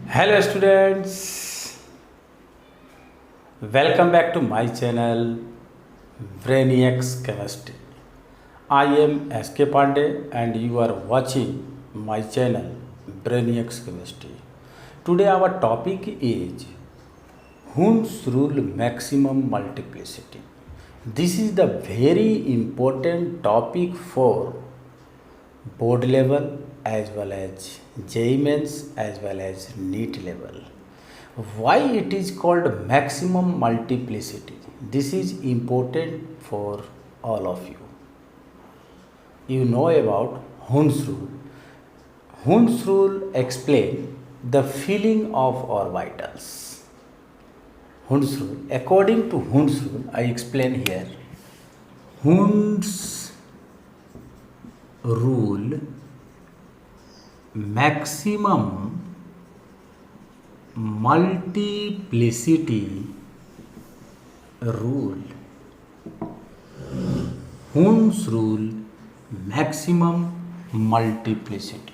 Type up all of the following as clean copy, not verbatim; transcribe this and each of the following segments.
Hello students, welcome back to my channel Brainiacs Chemistry. I am SK Pandey and you are watching my channel Brainiacs Chemistry. Today our topic is Hund's rule maximum multiplicity. This is the very important topic for board level as well as JEE Mains as well as NEET level. Why it is called maximum multiplicity? This is important for all of you. You know about Hund's rule. Hund's rule explains the filling of orbitals. Hund's rule. According to Hund's rule, I explain here. Hund's rule maximum multiplicity rule. Hund's rule maximum multiplicity.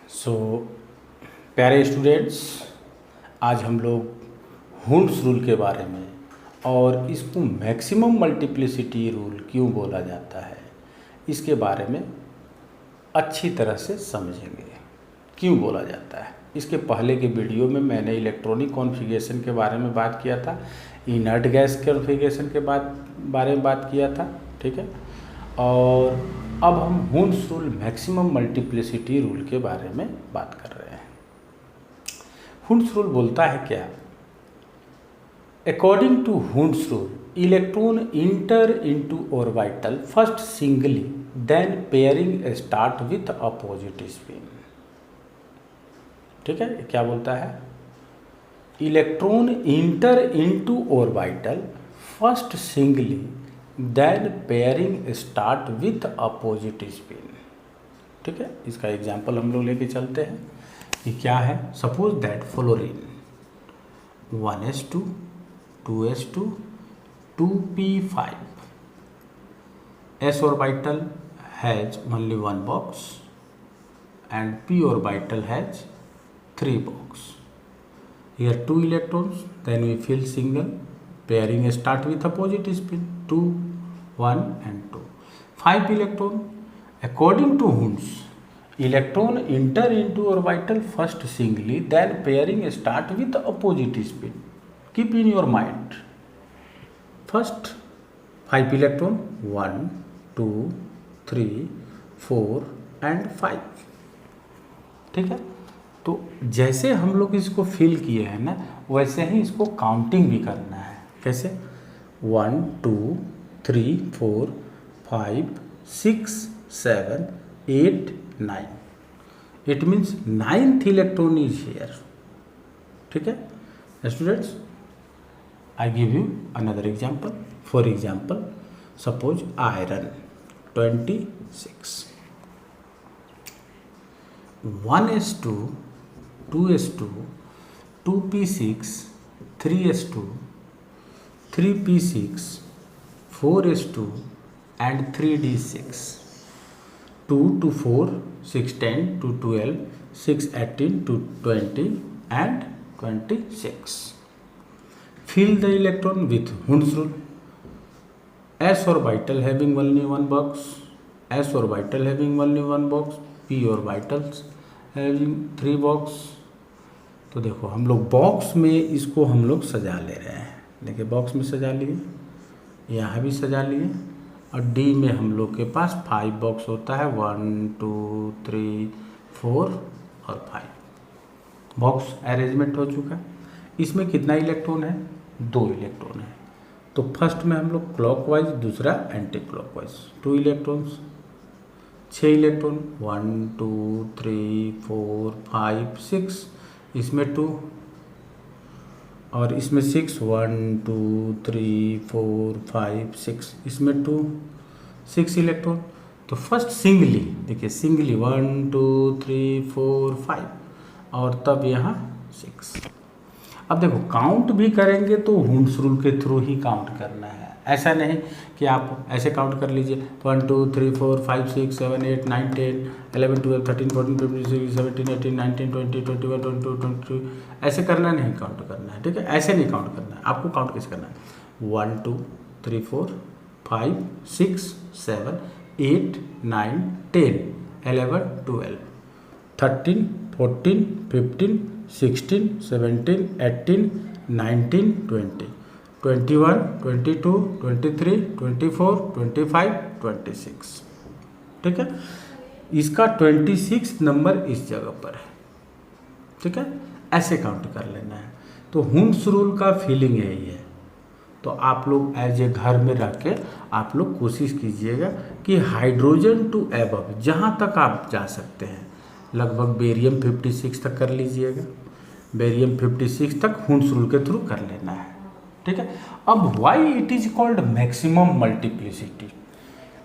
सो प्यारे students, आज हम लोग Hund's rule के बारे में और इसको maximum multiplicity rule क्यों बोला जाता है इसके बारे में अच्छी तरह से समझेंगे। क्यों बोला जाता है? इसके पहले के वीडियो में मैंने इलेक्ट्रॉनिक कॉन्फ़िगरेशन के बारे में बात किया था, इनर्ट गैस कॉन्फ़िगरेशन के बारे में बात किया था, ठीक है। और अब हम Hund's rule maximum multiplicity rule के बारे में बात कर रहे हैं। हुंड्स रूल बोलता है क्या? According to Hund's rule, electron enter into orbital first singly, then pairing start with opposite spin. ठीक है, क्या बोलता है? Electron enter into orbital first singly, then pairing start with opposite spin. ठीक है, इसका एग्जांपल हम लोग लेके चलते हैं। ये क्या है? Suppose that fluorine 1s2 2s2 2p5 s orbital has only one box and p orbital has 3 box. Here 2 electrons, then we fill single, pairing start with opposite spin 2 1 and 2. 5 electron. According to Hund's, electron enter into orbital first singly, then pairing start with opposite spin. Keep in your mind, first 5 electron 1 2 3 4 and 5। ठीक है, तो जैसे हम लोग इसको fill किए हैं ना, वैसे ही इसको काउंटिंग भी करना है। कैसे? 1 2 3 4 5 6 7 8 9। It means 9th electron is here. ठीक है students, I give you another example. For example, suppose iron 26, 1s2 2s2 2p6 3s2 3p6 4s2 and 3d6 2 to 4 6 10 to 12 6 18 to 20 and 26. Fill the electron with Hund's rule. S orbital having only one box, S orbital having only one box, P orbitals having 3 box. तो देखो हम लोग box में इसको हम लोग सजा ले रहे हैं। देखिए बॉक्स में सजा लिए, यहाँ भी सजा लिए, और D में हम लोग के पास 5 बॉक्स होता है, 1 2 3 4 और 5 बॉक्स अरेंजमेंट हो चुका। इसमें कितना इलेक्ट्रॉन है? 2 इलेक्ट्रॉन है। तो फर्स्ट में हम लोग क्लॉकवाइज, दूसरा एंटी क्लॉकवाइज। 2 इलेक्ट्रॉन्स, 6 इलेक्ट्रॉन 1 2 3 4 5 6, इसमें 2 और इसमें 6 1 2 3 4 5 6, इसमें 2 6 इलेक्ट्रॉन। तो फर्स्ट सिंगली, देखिए सिंगली 1 2 3 4 5 और तब यहाँ 6। अब देखो काउंट भी करेंगे तो हुंड्स रूल के थ्रू ही काउंट करना है, ऐसा नहीं कि आप ऐसे काउंट कर लीजिए 1 2 3 4 5 6 7 8 9 10 11 12 13 14 15 16 17 18 19 20 21 22 23 ऐसे करना नहीं, काउंट करना है, ठीक है। ऐसे नहीं काउंट करना है, आपको काउंट कैसे करना है 1 2 3 4 5 6 7 8 9 10 11 12 13 14 15 16 17 18 19 20 21 22 23 24 25 26, ठीक है। इसका 26 नंबर इस जगह पर है, ठीक है। ऐसे काउंट कर लेना है। तो हुंड्स रूल का फीलिंग यही है। तो आप लोग एज ए घर में रह के आप लोग कोशिश कीजिएगा कि हाइड्रोजन टू एबव जहाँ तक आप जा सकते हैं, लगभग बेरियम 56 तक कर लीजिएगा, बेरियम 56 तक हुंड्स रूल के थ्रू कर लेना है, ठीक है। अब why it is called maximum multiplicity,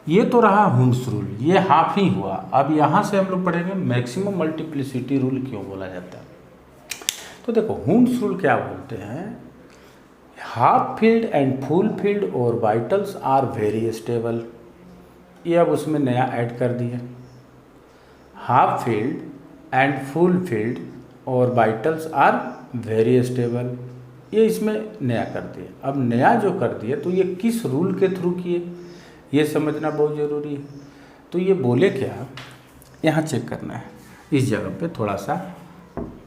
ये तो रहा हुंड्स रूल, ये हाफ ही हुआ। अब यहाँ से हम लोग पढ़ेंगे मैक्सिमम मल्टीप्लिसिटी रूल क्यों बोला जाता है। तो देखो हुंड्स रूल क्या बोलते हैं, half filled and full filled orbitals are very stable. ये अब उसमें नया ऐड कर दिया, half filled and full filled orbitals are very stable, ये इसमें नया कर दिए। अब नया जो कर दिए तो ये किस रूल के थ्रू किए, ये समझना बहुत ज़रूरी है। तो ये बोले क्या, यहाँ चेक करना है इस जगह पे थोड़ा सा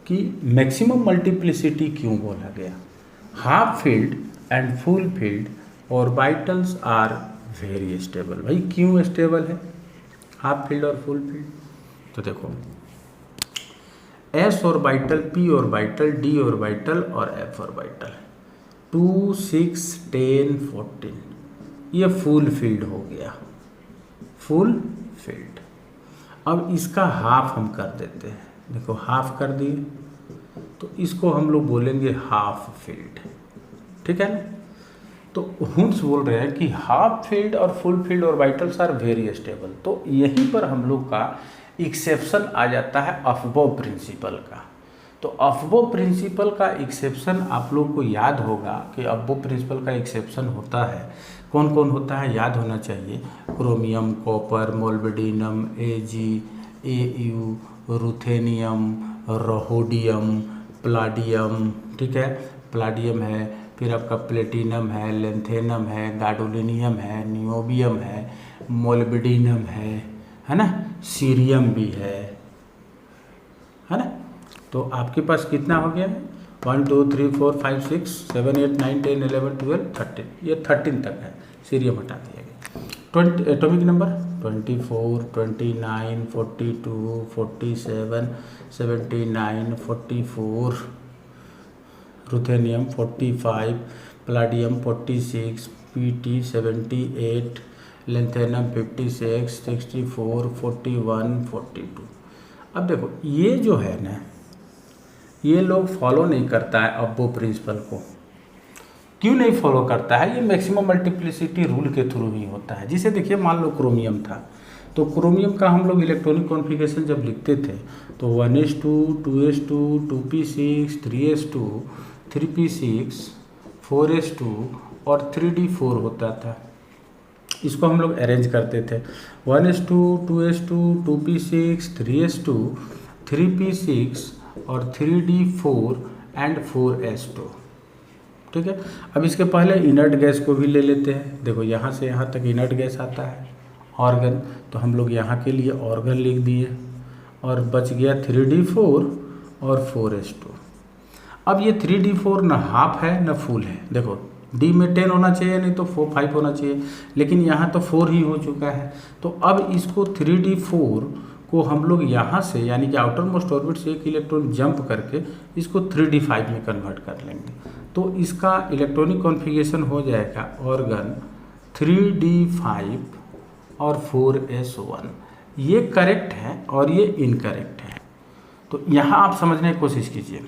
कि मैक्सिमम मल्टीप्लिसिटी क्यों बोला गया। Half filled and full filled orbitals are very stable. भाई क्यों स्टेबल है हाफ फील्ड और फुल फील्ड, तो देखो S orbital, P orbital, D orbital और एफ ऑर्बिटल 2 6 10 14 ये फुल फील्ड हो गया, फुल फील्ड। अब इसका हाफ हम कर देते हैं, देखो हाफ कर दिए तो इसको हम लोग बोलेंगे हाफ फील्ड, ठीक है ना। तो हुंड्स बोल रहे हैं कि हाफ फील्ड और full filled orbitals are very stable. तो यहीं पर हम लोग का एक्सेप्शन आ जाता है अफबो प्रिंसिपल का। तो अफबो प्रिंसिपल का एक्सेप्शन आप लोग को याद होगा कि अफबो प्रिंसिपल का एक्सेप्शन होता है, कौन कौन होता है याद होना चाहिए, क्रोमियम, कॉपर, मोल्बिडिनम, एजी, एयू, रुथेनियम, रोहोडियम, प्लाडियम, ठीक है, प्लाडियम है, फिर आपका प्लेटिनम है, लेंथेनम है, गाडोलिनियम है, नियोबियम है, मोल्बिडिनम है ना, सीरियम भी है ना। तो आपके पास कितना हो गया है 1 2 3 4 5 6 7 8 9 10 11 12 13, ये 13 तक है, सीरियम हटा दिया गया। Atomic number 24 29 42 47 79 44, ruthenium 45, palladium 46, PT 78, lanthanum 56, 64, 41, 42। अब देखो ये जो है ना, ये लोग फॉलो नहीं करता है अफबो प्रिंसिपल को। क्यों नहीं फॉलो करता है, ये मैक्सिमम मल्टीप्लिसिटी रूल के थ्रू ही होता है। जिसे देखिए मान लो क्रोमियम था, तो क्रोमियम का हम लोग इलेक्ट्रॉनिक कॉन्फ़िगरेशन जब लिखते थे तो 1s2 2s2 2p6 3s2 3p6 4s2 और 3d4 होता था। इसको हम लोग अरेंज करते थे 1s2 2s2 2p6 3s2 3p6 और 3d4 एंड 4s2, ठीक है। अब इसके पहले इनर्ट गैस को भी ले लेते हैं। देखो यहाँ से यहाँ तक इनर्ट गैस आता है ऑर्गन, तो हम लोग यहाँ के लिए ऑर्गन लिख दिए और बच गया 3d4 और 4s2। अब ये 3d4 न हाफ है न फुल है, देखो डी में 10 होना चाहिए, नहीं तो 5 होना चाहिए, लेकिन यहाँ तो 4 ही हो चुका है। तो अब इसको 3d4 को हम लोग यहाँ से यानी कि आउटर मोस्ट ऑर्बिट से एक इलेक्ट्रॉन जंप करके इसको 3d5 में कन्वर्ट कर लेंगे। तो इसका इलेक्ट्रॉनिक कॉन्फ़िगरेशन हो जाएगा ऑर्गन 3d5 और 4s1। ये करेक्ट है और ये इनकरेक्ट है। तो यहाँ आप समझने की कोशिश कीजिए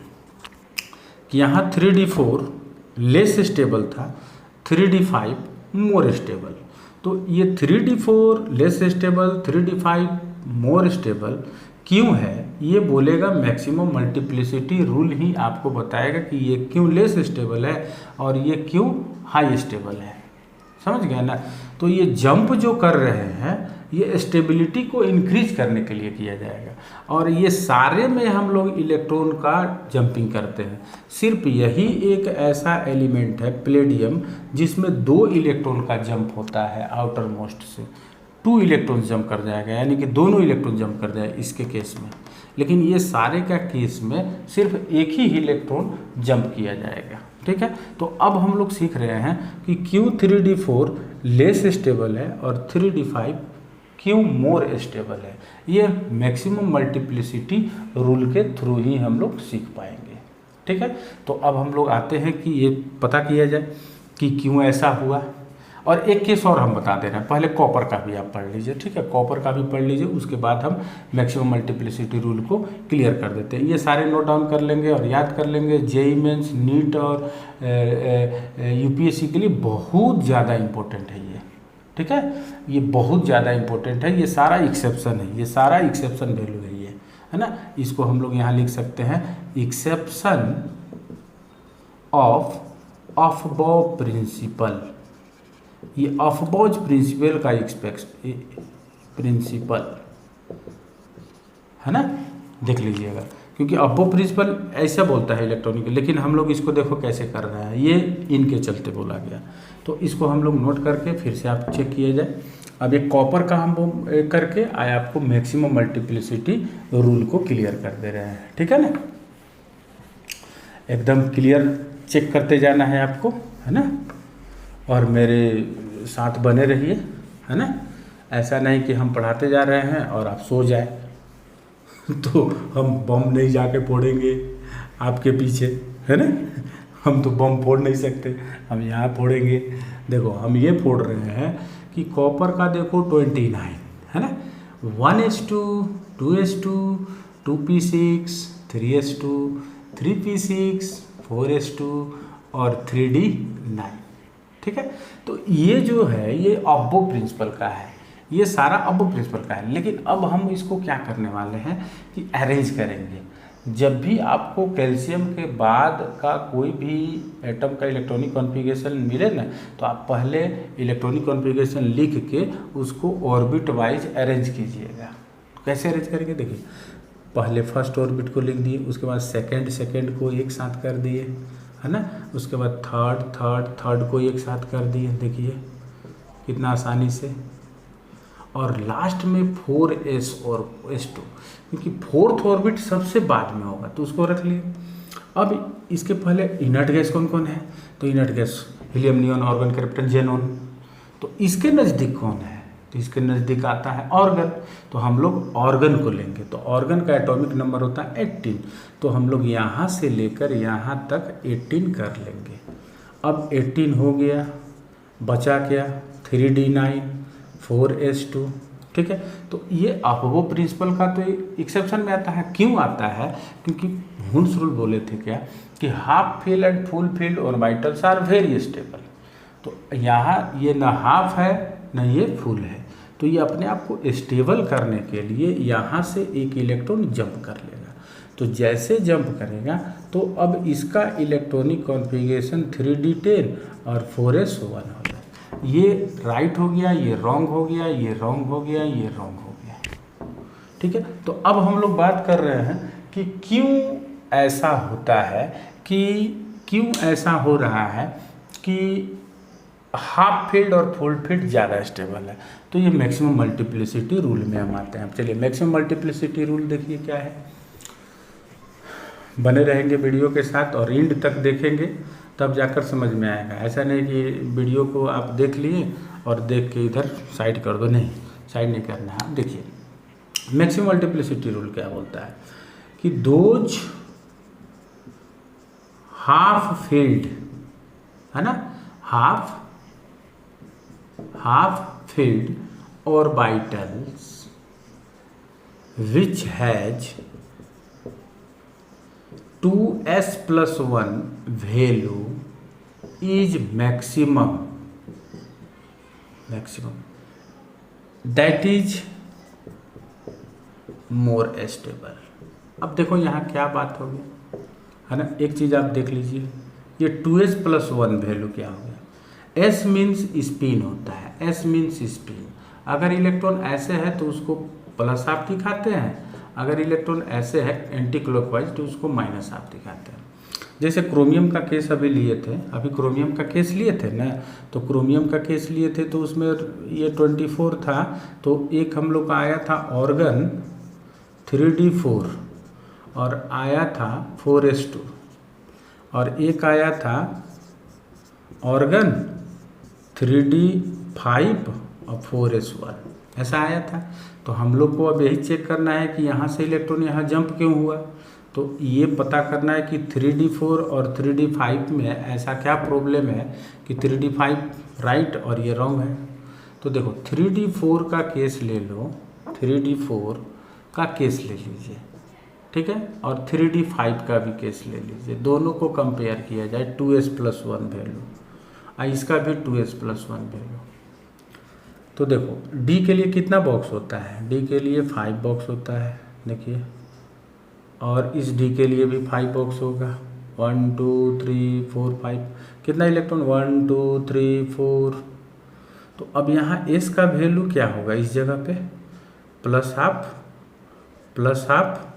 कि यहाँ 3d4 लेस स्टेबल था, 3d5 मोर स्टेबल। तो ये 3d4 less stable 3d5 more stable क्यों है, ये बोलेगा मैक्सिमम मल्टीप्लिसिटी रूल ही आपको बताएगा कि ये क्यों लेस स्टेबल है और ये क्यों हाई स्टेबल है। समझ गए ना। तो ये जंप जो कर रहे हैं ये स्टेबिलिटी को इंक्रीज करने के लिए किया जाएगा, और ये सारे में हम लोग इलेक्ट्रॉन का जंपिंग करते हैं। सिर्फ यही एक ऐसा एलिमेंट है प्लेडियम जिसमें 2 इलेक्ट्रॉन का जंप होता है आउटर मोस्ट से, 2 इलेक्ट्रॉन जंप कर जाएगा, यानी कि दोनों इलेक्ट्रॉन जंप कर जाए इसके केस में। लेकिन ये सारे का केस में सिर्फ एक ही इलेक्ट्रॉन जंप किया जाएगा। ठीक है, तो अब हम लोग सीख रहे हैं कि क्यों 3d4 लेस स्टेबल है और 3d5 क्यों मोर स्टेबल है। ये मैक्सिमम मल्टीप्लिसिटी रूल के थ्रू ही हम लोग सीख पाएंगे। ठीक है, तो अब हम लोग आते हैं कि ये पता किया जाए कि क्यों ऐसा हुआ। और एक केस और हम बता दे रहे हैं, पहले कॉपर का भी आप पढ़ लीजिए। ठीक है, कॉपर का भी पढ़ लीजिए, उसके बाद हम मैक्सिमम मल्टीप्लिसिटी रूल को क्लियर कर देते हैं। ये सारे नोट डाउन कर लेंगे और याद कर लेंगे। जेईई मेंस, नीट और यूपीएससी के लिए बहुत ज़्यादा इम्पोर्टेंट है ये। ठीक है, ये बहुत ज़्यादा इम्पोर्टेंट है। ये सारा एक्सेप्शन है, ये सारा एक्सेप्शन वैल्यू है ये, है ना। इसको हम लोग यहाँ लिख सकते हैं एक्सेप्शन ऑफ अफबव प्रिंसिपल। ये अफबॉज प्रिंसिपल का प्रिंसिपल है ना, देख लीजिएगा, क्योंकि अफबॉज प्रिंसिपल ऐसा बोलता है इलेक्ट्रॉनिक, लेकिन हम लोग इसको देखो कैसे कर रहे हैं, ये इनके चलते बोला गया। तो इसको हम लोग नोट करके फिर से आप चेक किया जाए। अब ये कॉपर का हम करके आए आपको मैक्सिमम मल्टीप्लिसिटी रूल को क्लियर कर दे रहे हैं। ठीक है ना, एकदम क्लियर चेक करते जाना है आपको, है ना। और मेरे साथ बने रहिए, है ना। ऐसा नहीं कि हम पढ़ाते जा रहे हैं और आप सो जाए तो हम बम नहीं जाके फोड़ेंगे आपके पीछे, है ना। हम तो बम फोड़ नहीं सकते, हम यहाँ फोड़ेंगे। देखो हम ये फोड़ रहे हैं कि कॉपर का देखो 29 है ना, 1s2, 2s2, 2p6, 3s2, 3p6, 4s2 और 3d9। ठीक है, तो ये जो है ये अफबॉव प्रिंसिपल का है, ये सारा अफबॉव प्रिंसिपल का है। लेकिन अब हम इसको क्या करने वाले हैं कि अरेंज करेंगे। जब भी आपको कैल्शियम के बाद का कोई भी एटम का इलेक्ट्रॉनिक कॉन्फ़िगरेशन मिले ना, तो आप पहले इलेक्ट्रॉनिक कॉन्फ़िगरेशन लिख के उसको ऑर्बिट वाइज अरेंज कीजिएगा। कैसे अरेंज करेंगे, देखिए पहले फर्स्ट ऑर्बिट को लिख दिए, उसके बाद सेकंड को एक साथ कर दिए, है ना। उसके बाद थर्ड को एक साथ कर दिए, देखिए कितना आसानी से। और लास्ट में 4s और s2, क्योंकि फोर्थ ऑर्बिट सबसे बाद में होगा तो उसको रख लिए। अब इसके पहले इनर्ट गैस कौन कौन है, तो inert gas helium, neon, argon, krypton, xenon. तो इसके नज़दीक कौन है, तो इसके नज़दीक आता है ऑर्गन, तो हम लोग ऑर्गन को लेंगे। तो ऑर्गन का एटॉमिक नंबर होता है 18, तो हम लोग यहाँ से लेकर यहाँ तक 18 कर लेंगे। अब 18 हो गया, बचा क्या 3d9, 4s2। ठीक है, तो ये अफबॉव प्रिंसिपल का तो एक्सेप्शन में आता है। क्यों आता है, क्योंकि हुन्स रूल बोले थे क्या कि half filled and full filled orbitals are very stable. तो यहाँ ये ना हाफ है ना ये फुल है, तो ये अपने आप को स्टेबल करने के लिए यहाँ से एक इलेक्ट्रॉन जंप कर लेगा। तो जैसे जंप करेगा तो अब इसका इलेक्ट्रॉनिक कॉन्फ़िगरेशन 3d10 और 4s1 हो जाए। ये राइट हो गया, ये रॉन्ग हो गया, ये रॉन्ग हो गया, ये रॉन्ग हो गया। ठीक है, तो अब हम लोग बात कर रहे हैं कि क्यों ऐसा होता है, कि क्यों ऐसा हो रहा है कि हाफ फील्ड और फुल फील्ड ज़्यादा स्टेबल है। तो ये मैक्सिमम मल्टीप्लिसिटी रूल में हम आते हैं। चलिए मैक्सिमम मल्टीप्लिसिटी रूल देखिए क्या है। बने रहेंगे वीडियो के साथ और एंड तक देखेंगे, तब जाकर समझ में आएगा। ऐसा नहीं कि वीडियो को आप देख लिए और देख के इधर साइड कर दो, नहीं, साइड नहीं करना है। आप देखिए मैक्सिमम मल्टीप्लिसिटी रूल क्या बोलता है कि दोज हाफ फील्ड, है ना, half field orbitals which has 2s+1 value is maximum, that is more stable। अब देखो यहाँ क्या बात हो गई है ना, एक चीज़ आप देख लीजिए, ये 2s+1 वैल्यू क्या हो गया, s मीन्स स्पिन होता है, s मीन्स स्पिन। अगर इलेक्ट्रॉन ऐसे है तो उसको प्लस हाफ दिखाते हैं, अगर इलेक्ट्रॉन ऐसे है एंटी क्लॉकवाइज तो उसको माइनस हाफ दिखाते हैं। जैसे क्रोमियम का केस अभी लिए थे, अभी क्रोमियम का केस लिए थे ना, तो क्रोमियम का केस लिए थे तो उसमें ये 24 था, तो एक हम लोग का आया था ऑर्गन 3d4 और आया था 4s2, और एक आया था ऑर्गन 3d5 और 4s1, ऐसा आया था। तो हम लोग को अब यही चेक करना है कि यहाँ से इलेक्ट्रॉन यहाँ जंप क्यों हुआ, तो ये पता करना है कि 3d4 और 3d5 में ऐसा क्या प्रॉब्लम है कि 3d5 राइट और ये रॉन्ग है। तो देखो 3d4 का केस ले लो, 3d4 का केस ले लीजिए, ठीक है, और 3d5 का भी केस ले लीजिए, दोनों को कंपेयर किया जाए 2s+1 वैल्यू, और इसका भी 2s+1 वैल्यू। तो देखो d के लिए कितना बॉक्स होता है, d के लिए 5 बॉक्स होता है, देखिए, और इस d के लिए भी 5 बॉक्स होगा, 1 2 3 4 5, कितना इलेक्ट्रॉन 1 2 3 4। तो अब यहाँ s का वैल्यू क्या होगा इस जगह पे, plus half plus half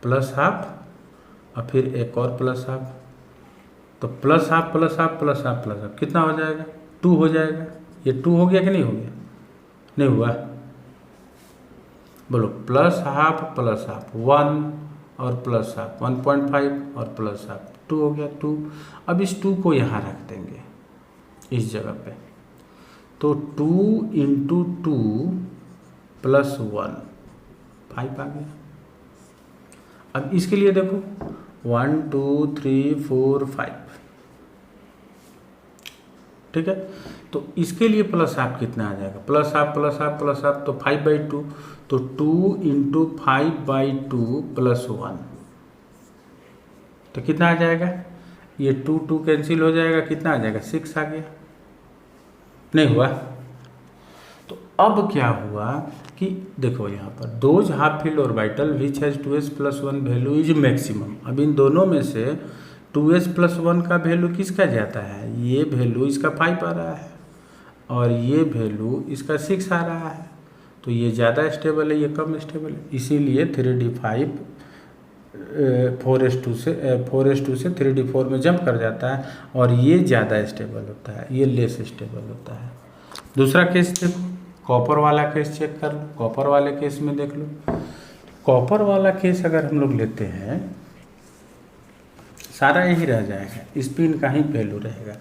plus half और फिर एक और प्लस हाफ, तो plus half plus half plus half plus half कितना हो जाएगा, 2 हो जाएगा। ये 2 हो गया कि नहीं हो गया, नहीं हुआ, बोलो प्लस हाफ 1 और प्लस हाफ 1.5 और प्लस हाफ 2 हो गया 2। अब इस 2 को यहाँ रख देंगे इस जगह पे, तो 2 × 2 + 1 5 आ गया। अब इसके लिए देखो 1 2 3 4 5, ठीक है, तो इसके लिए प्लस हाफ कितना आ जाएगा, plus half plus half plus half, तो 5/2, तो 2 × 5/2 + 1, तो कितना आ जाएगा, ये 2 2 कैंसिल हो जाएगा, कितना आ जाएगा 6 आ गया, नहीं हुआ। तो अब क्या हुआ कि देखो यहाँ पर those half filled orbital which has 2s+1 value is maximum. अब इन दोनों में से 2s+1 का वैल्यू किसका जाता है, ये वैल्यू इसका 5 आ रहा है और ये वैल्यू इसका 6 आ रहा है, तो ये ज़्यादा स्टेबल है, ये कम स्टेबल है, इसीलिए 3d5 4s2 से 3d4 में जंप कर जाता है और ये ज़्यादा स्टेबल होता है, ये लेस स्टेबल होता है। दूसरा केस देखो, कॉपर वाला केस चेक कर लो, कॉपर वाले केस में देख लो, कॉपर वाला केस अगर हम लोग लेते हैं सारा यही रह जाएगा, स्पिन का ही वैल्यू रहेगा,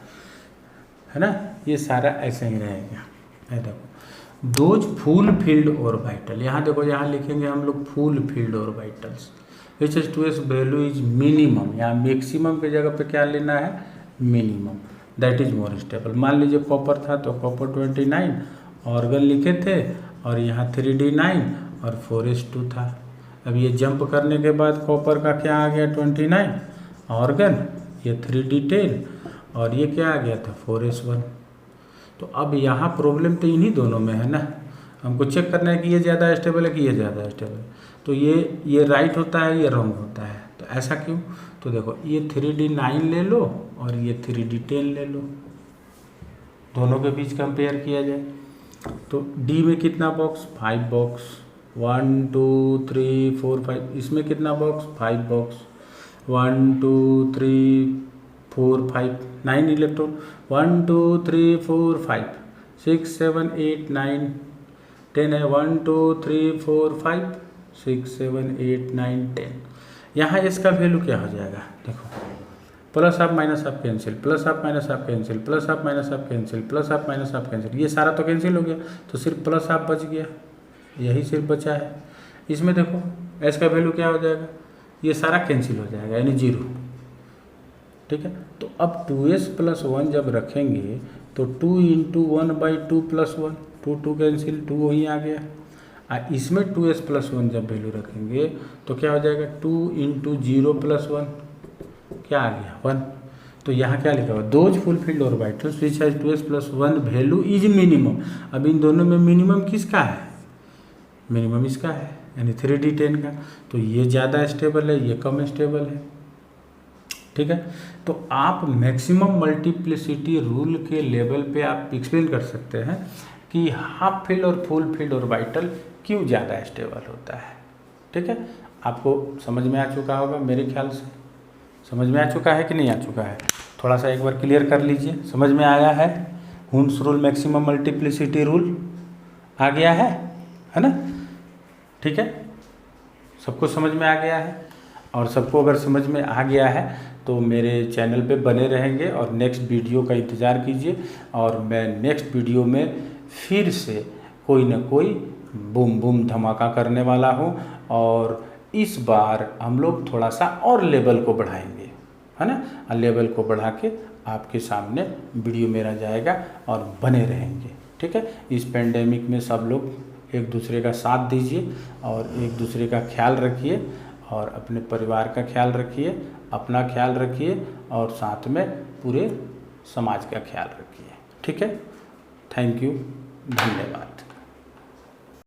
है ना, ये सारा ऐसे ही रहेगा। है देखो दोज फुल फील्ड ऑर्बिटल, यहाँ देखो यहाँ लिखेंगे हम लोग full filled orbitals which is 2s value is minimum, यहाँ मैक्सिमम की जगह पे क्या लेना है, minimum, that is more stable. मान लीजिए कॉपर था तो कॉपर 29 ऑर्गन लिखे थे और यहाँ 3d9 और 4s2 था। अब ये जंप करने के बाद कॉपर का क्या आ गया 29 ऑर्गन, ये 3d10 और ये क्या आ गया था 4s1। तो अब यहाँ प्रॉब्लम तो इन्हीं दोनों में है ना, हमको चेक करना है कि ये ज़्यादा स्टेबल है कि ये ज़्यादा स्टेबल है, तो ये राइट होता है, ये रॉन्ग होता है, तो ऐसा क्यों, तो देखो ये 3d9 ले लो और ये 3d10 ले लो, दोनों के बीच कंपेयर किया जाए तो D में कितना बॉक्स 5 बॉक्स, 1 2 3 4 5, इसमें कितना बॉक्स 5 बॉक्स, 1 2 3 4 5 9 इलेक्ट्रॉन, 1 2 3 4 5 6 7 8 9 10 है, 1 2 3 4 5 6 7 8 9 10। यहाँ इसका वैल्यू क्या हो जाएगा, देखो plus half minus half cancel, plus half minus half cancel, plus half minus half cancel, plus half minus half cancel, ये सारा तो कैंसिल हो गया, तो सिर्फ प्लस हाफ बच गया, यही सिर्फ बचा है। इसमें देखो एस का वैल्यू क्या हो जाएगा, ये सारा कैंसिल हो जाएगा यानी 0, ठीक है। तो अब 2s+1 जब रखेंगे तो 2 × 1/2 + 1, 2 2 कैंसिल, 2 वहीं आ गया। इसमें 2s+1 जब वैल्यू रखेंगे तो क्या हो जाएगा 2 × 0 + 1, क्या आ गया 1। तो यहाँ क्या लिखा हुआ, those full filled orbitals which has 2s+1 value is minimum. अब इन दोनों में मिनिमम किसका है, मिनिमम इसका है, यानी 3D10 का, तो ये ज़्यादा स्टेबल है, ये कम स्टेबल है। ठीक है, तो आप मैक्सिमम मल्टीप्लिसिटी रूल के लेवल पे आप एक्सप्लेन कर सकते हैं कि हाफ फील्ड और फुल फील्ड ऑर्बिटल क्यों ज़्यादा स्टेबल होता है। ठीक है, आपको समझ में आ चुका होगा, मेरे ख्याल से समझ में आ चुका है कि नहीं आ चुका है, थोड़ा सा एक बार क्लियर कर लीजिए। समझ में आया है? Hund's rule, maximum multiplicity rule आ गया है ना? ठीक है, सबको समझ में आ गया है। और सबको अगर समझ में आ गया है तो मेरे चैनल पे बने रहेंगे और नेक्स्ट वीडियो का इंतज़ार कीजिए। और मैं नेक्स्ट वीडियो में फिर से कोई ना कोई बूम बूम धमाका करने वाला हूँ, और इस बार हम लोग थोड़ा सा और लेवल को बढ़ाएंगे, है ना? लेवल को बढ़ा के आपके सामने वीडियो मेरा जाएगा और बने रहेंगे। ठीक है, इस पेंडेमिक में सब लोग एक दूसरे का साथ दीजिए और एक दूसरे का ख्याल रखिए, और अपने परिवार का ख्याल रखिए, अपना ख्याल रखिए, और साथ में पूरे समाज का ख्याल रखिए। ठीक है, थैंक यू, धन्यवाद।